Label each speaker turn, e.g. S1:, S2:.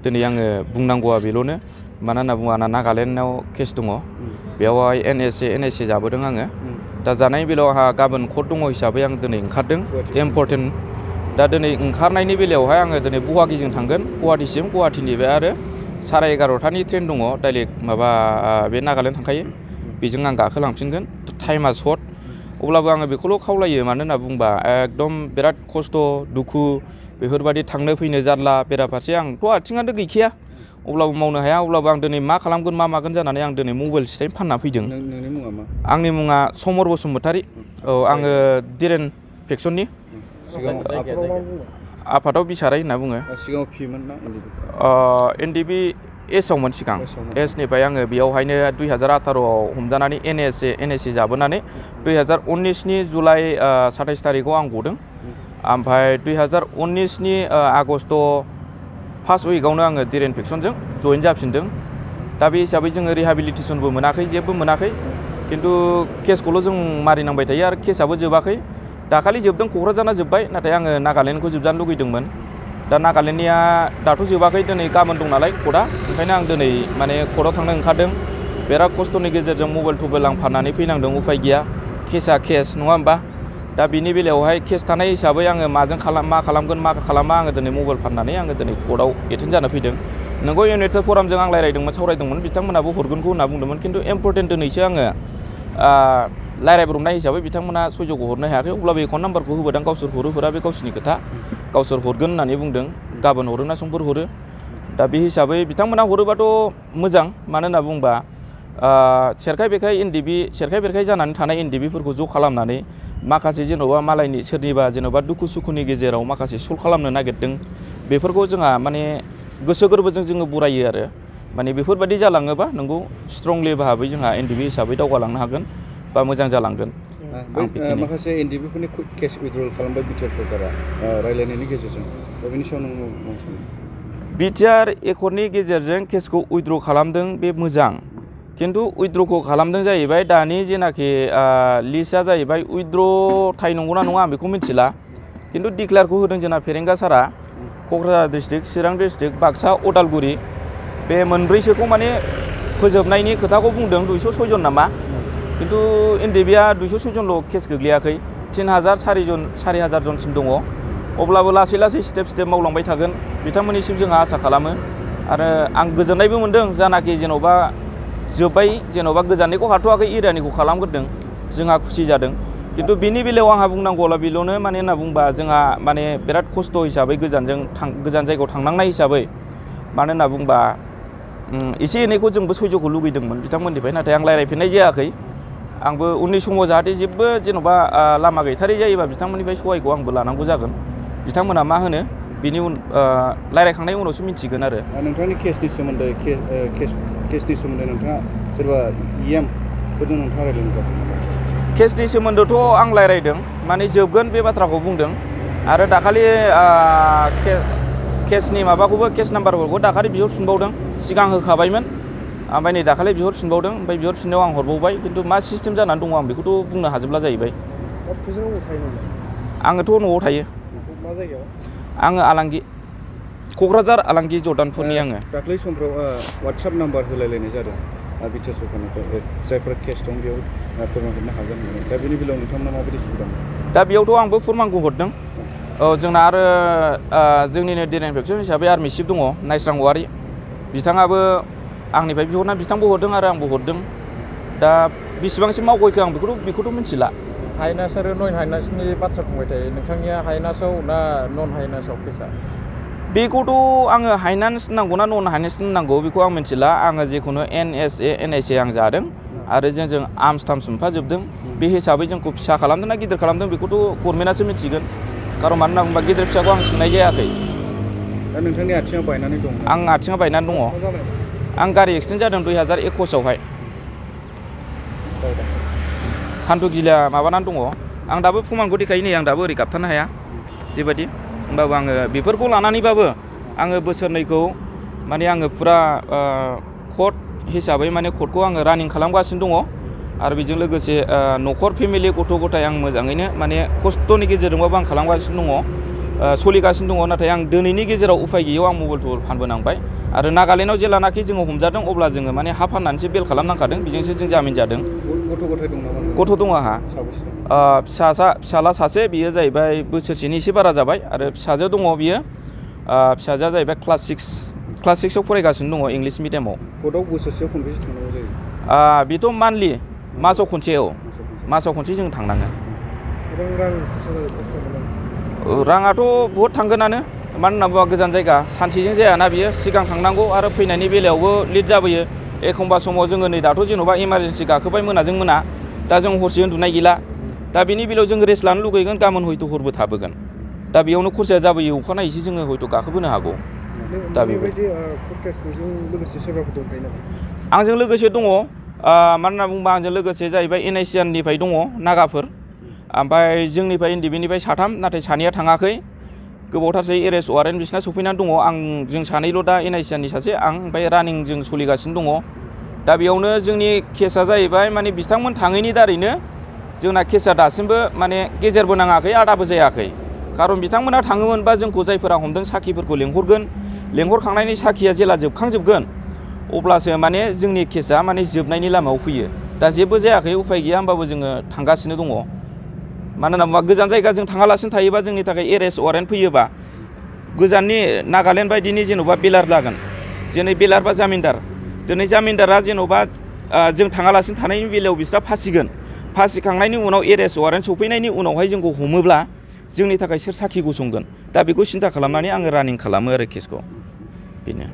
S1: दिनै आङो बुंनांगौआ बेल'नो मानो होनना बुङो आंना नागालेण्डआव केस दङ बेवहाय एनएसए जाबोदों आङो दा जानाय बेलायाव आंहा गाबोन कर्ट दङ हिसाबै आं दिनै ओंखारदों इम्परटेन्ट दा दिनै ओंखारनायनि बेलायावहाय आङो दिनै गुवाहाटीजों थांगोन गुवाहाटीसिम गुवाहाटीनिफ्राय आरो 11:30नि ट्रेन दङ डाइरेक्ट माबा बे नागालेण्ड थांखायो बेजों आं गाखोलांफिनगोन टाइमा सर्ट अब्लाबो आङो बेखौल' खावलायो मानो होनना बुंबा एकदम बिराद खस्थ' दुखु बेफोरबायदि थांनो फैनो जारला बेराफारसे आंथ' आथिङानो गैखाया अब्लाबो मावनो हाया अब्लाबो आं दिनै मा खालामगोन मा मागोन जानानै आं दिनै मबाइल सिटाइ फानना फैदों।
S2: नोंनि मुङा मा?
S1: आंनि मुङा समर बसुमतारी। औ आङो दिरेन फेक्सननि आफादाव बिसाराय होनना बुङो।
S2: सिगाङाव पिमोन ना
S1: एनडिबि एसआवमोन सिगां एसनिफ्राय आङो बेयावहायनो 2018आव हमजानानै एनएसए जाबोनानै 2019नि जुलाइ 27 थारिखआव आं गदों ओमफ्राय 2019नि आगस्ट 1 उइकआवनो आङो दिरेन फेक्सनजों जइन जाफिनदों दा बे हिसाबै जोङो रिहेबिलिटेसनबो मोनाखै जेबो मोनाखै खिन्थु केसखौल' जों मारिनांबाय थायो आरो केसआबो जोबाखै दाखालि जोबदों क'क्राझारना जोब्बाय नाथाय आङो नागालेण्डखौ जोबजानो लुगैदोंमोन दा नागालेण्डनिया दाथ' जोबाखै दिनै गाबोन दं नालाय कर्टआ ओंखायनो आं दिनै माने कर्टआव थांनो ओंखारदों बिराद खस्थ'नि गेजेरजों मबाइल थबाइल आं फाननानै फैनांदों उफाय गैया केसआ केस नङा होमबा दा बिनि बेलायावहाय केस थानाय हिसाबै आङो मा खालामगोन मा खालामा आङो दिनै मबाइल फाननानै आङो दिनै कर्टआव एटेन्ड जानो फैदों नोंगौ इउनाइटेड फरामजों आं रायलायदोंमोन सावरायदोंमोन बिथांमोनाबो हरगोनखौ होनना बुंदोंमोन खिन्थु इम्परटेन्ट दिनैसो आङो रायलायब्रबनाय हिसाबै बिथांमोना सयज'खौ हरनो हायाखै अब्लाबो एकाउन्ट नाम्बारखौ होबोदों गावसोर हरा बे गावसोरनि खोथा गावसोर हरगोन होननानै बुंदों गाबोन हरो ना समफोर हरो दा बे हिसाबै बिथांमोना हरोबाथ' मोजां मानो होनना बुंबा सेरखाय बेरखाय जानानै थानाय एनडिबिफोरखौ ज' खालामनानै माखासे जेन'बा मालायनि सोरनिबा जेन'बा दुखु सुखुनि गेजेराव माखासे सल्भ खालामनो नागिरदों बेफोरखौ जोंहा माने गोसो गोरबोजों जोङो बरायो आरो माने बेफोरबायदि जालाङोबा नोंगौ स्ट्रंलि भाबै जोंहा एनडिबि हिसाबै दावगालांनो हागोन बा मोजां जालांगोन।
S2: माखासे एनडिबिफोरनि केस उइथड्रल खालामबाय बिटिआर सरकारा रायलायनायनि गेजेरजों दा बेनि सायाव नों
S1: बिटिआर एकर्डनि गेजेरजों केसखौ उइथड्र खालामदों बे मोजां खिन्थु उइथड्रखौ खालामदों जाहैबाय दानि जेनाखि लिस्टआ जाहैबाय उइथड्र थाइ नंगौना नङा आं बेखौ मिथिला खिन्थु डिक्लेयारखौ होदों जोंना फेरेंगा सारा क'क्राझार डिस्ट्रिक्ट चिरां डिस्ट्रिक्ट बाक्सा उदालगुरि बे मोनब्रैसोखौ माने फोजोबनायनि खोथाखौ बुंदों 206 जन नामा खिन्थु एनडिबिआ 206 जनल' केस गोग्लैयाखै 4,000 जनसिम दङ अब्लाबो लासै लासै स्टेप मावलांबाय थागोन बिथांमोननिसिम जोंहा आसा खालामो आरो आं गोजोननायबो मोनदों जानाखि जेन'बा जोब्बाय जेन'बा गोजाननिखौ हाथ'वाखै एरियानिखौ खालामग्रोदों जोंहा खुसि जादों खिन्थु बेनि बेलायाव आंहा बुंनांगौला बेल'नो माने होनना बुंबा जोंहा माने बिराद खस्थ' हिसाबै गोजान जायगायाव थांनांनाय हिसाबै मानो होनना बुंबा एसे एनैखौ जोंबो सयज'खौ लुगैदोंमोन बिथांमोननिफ्राय नाथाय आं रायलायफिननाय जायाखै आंबो उननि समाव जाहाथे जेबो जेन'बा लामा गैथारै जायोबा बिथांमोननिफ्राय सहायखौ आंबो लानांगौ जागोन बिथांमोना मा होनो बिनि रायलायखांनायनि उनावसो मिथिगोन आरो
S2: नोंथांनि केसनि सोमोन्दै नोंथाङा सोरबा फोरजों नोंथाङा रायलायदों
S1: केसनि सोमोन्दोथ' आं रायलायदों माने जोबगोन बे बाथ्राखौ बुंदों आरो दाखालि केसनि माबाखौबो केस नाम्बारफोरखौ दाखालि बिहरफिनबावदों सिगां होखाबायमोन ओमफ्राय नै दाखालि बिहरफिनबावदों ओमफ्राय बिहरफिननायाव आं हरबावबाय खिन्थु मा सिस्टेम जानानै दङ आं बेखौथ' बुंनो हाजोबला जाहैबाय आङोथ' न'आव थायो
S2: मा जायगायाव
S1: आङो आलांगि क'क्राझार आलांगि जर्दानपुरनि आङो
S2: दाख्लै समफ्राव वाट्सएप नाम्बार होलायलायनाय जादों बिटिआर सरकारनिफ्राय जायफोरा केस दं बेयाव फोरमान हरनो हागोन होननानै दा बेनि बेलायाव नोंथांमोना माबायदि सुबिदा
S1: दा बेयावथ' आंबो फोरमानखौ हरदों औ जोंना आरो जोंनिनो दिरेन फेक्सन हिसाबै आर्मि चिफ दङ नायस्रां औवारि बिथाङाबो आंनिफ्राय बिहरना बिथांबो हरदों आरो आंबो हरदों दा बेसेबांसिम मावगयखो आं बेखौथ' मिथिला
S3: हाइनास आरो नन हाइनासनि बाथ्रा बुंबाय थायो नोंथांनिया हाइनासाव ना नन हाइनासाव केसा
S1: बेखौथ' आङो हाइनान्स नांगौ ना नन हाइनान्स नांगौ बेखौ आं मिथिला आङो जेखुनु एनएसए आं जादों आरो जों आर्मस टार्मस मोनफाजोबदों बे हिसाबै जोंखौ फिसा खालामदों ना गिदिर खालामदों बेखौथ' गभर्नमेन्टआसो मिथिगोन खारन मानो होनना बुंबा गिदिर फिसाखौ आं सोंनाय जायाखै
S2: दा नोंथांनि आथिङा बायनानै दं
S1: आं आथिङा बायनानै दङ आं गारि एक्सिडेन्ट जादों 2021आवहाय हान्थुगिला माबानानै दङ आं दाबो प्रमानखौ देखायो नै आं दाबो ओरै गाबथानो हाया बेबायदि होमबाबो आङो बेफोरखौ लानानैबाबो आङो बोसोरनैखौ माने आङो फुरा कर्ट हिसाबै माने कर्टखौ आङो रानिं खालामगासिनो दङ आरो बेजों लोगोसे न'खर फेमिलि गथ' गथाय आं मोजाङैनो माने खस्थ'नि गेजेरजोंबाबो आं खालामगासिनो दङ सोलिगासिनो दङ नाथाय आं दिनैनि गेजेराव उफाय गैयैयाव आं मबाइलखौ फानबोनांबाय आरो नागालेण्डआव जेलानाखि जोङो हमजादों अब्ला जोङो माने हा फाननानैसो बेल खालामनांखादों बेजोंसो जों जामिन जादों।
S2: गथ' गथाय दं नामा?
S1: गथ' दङ आंहा फिसाला सासे बियो जाहैबाय बोसोरसेनि एसे बारा जाबाय आरो फिसाजो दङ बियो फिसाजोआ जाहैबाय क्लास 6आव फरायगासिनो दङ इंलिस मिडियामाव।
S2: कर्टआव बोसोरसेयाव खनबेसे थांनांगौ जायो?
S1: बेथ' मान्थलि मासाव खनसे मासाव खनसे जों थांनाङो। राङाथ' बहुद थांगोनानो मानो होनना बुङोबा गोजान जायगा सानसेजों जायाना बियो सिगां थांनांगौ आरो फैनायनि बेलायावबो लेट जाबोयो। एखमबा समाव जोङो नै दाथ' जेन'बा इमारजेन्सि गाखोबाय मोनाजों मोना दा जों हरसे उन्दुनाय गैला दा बेनि बेलायाव जों रेस्ट लानो लुगैगोन गाबोन हयथ' हरबो थाबोगोन दा बेयावनो खरसाया जाबोयो अखानायैसो जोङो हयथ' गाखोबोनो हागौ। दा बेबायदि आंजों लोगोसे दङ मानो होनना बुङोबा आंजों लोगोसे जाहैबाय NICNनिफ्राय दङ नागाफोर ओमफ्राय जोंनिफ्राय NDBनिफ्राय 3 नाथाय सानैया थाङाखै गोबावथारसै एरेस्ट वारेन्ट बिसिना सफैनानै दङ जों सानैल' दा NICNनि सासे आं ओमफ्राय रानिं जों सोलिगासिनो दङ। दा बेयावनो जोंनि केसा जाहैबाय माने बिथांमोन थाङैनि दारैनो जोंना केसा दासिमबो माने गेजेरबो नाङाखै आदाबो जायाखै खारन बिथांमोना थाङोमोनबा जोंखौ जायफोरा हमदों साखिफोरखौ लेंहरखांनायनि साखिया जेला जोबखांजोबगोन अब्लासो माने जोंनि केसा माने जोबनायनि लामायाव फैयो। दा जेबो जायाखै उफाय गैया होमबाबो जोङो थांगासिनो दङ मानो होनना बुङोबा गोजान जायगा जों थाङालासिनो थायोबा जोंनि थाखाय एरेस्ट वारेन्ट फैयोबा गोजाननि नागालेण्ड बायदिनि जेन'बा बेलार लागोन जेनै बेलार बा जामिनदार दिनै जामिनदारा जेन'बा जों थाङालासिनो थानायनि बेलायाव बिस्रा फासिखांनायनि उनाव एरेस्ट वारेन्ट सफैनायनि उनावहाय जोंखौ हमोब्ला जोंनि थाखाय सोर साखि गसंगोन दा बेखौ सिन्था खालामनानै आङो रानिं खालामो आरो केसखौ बेनो।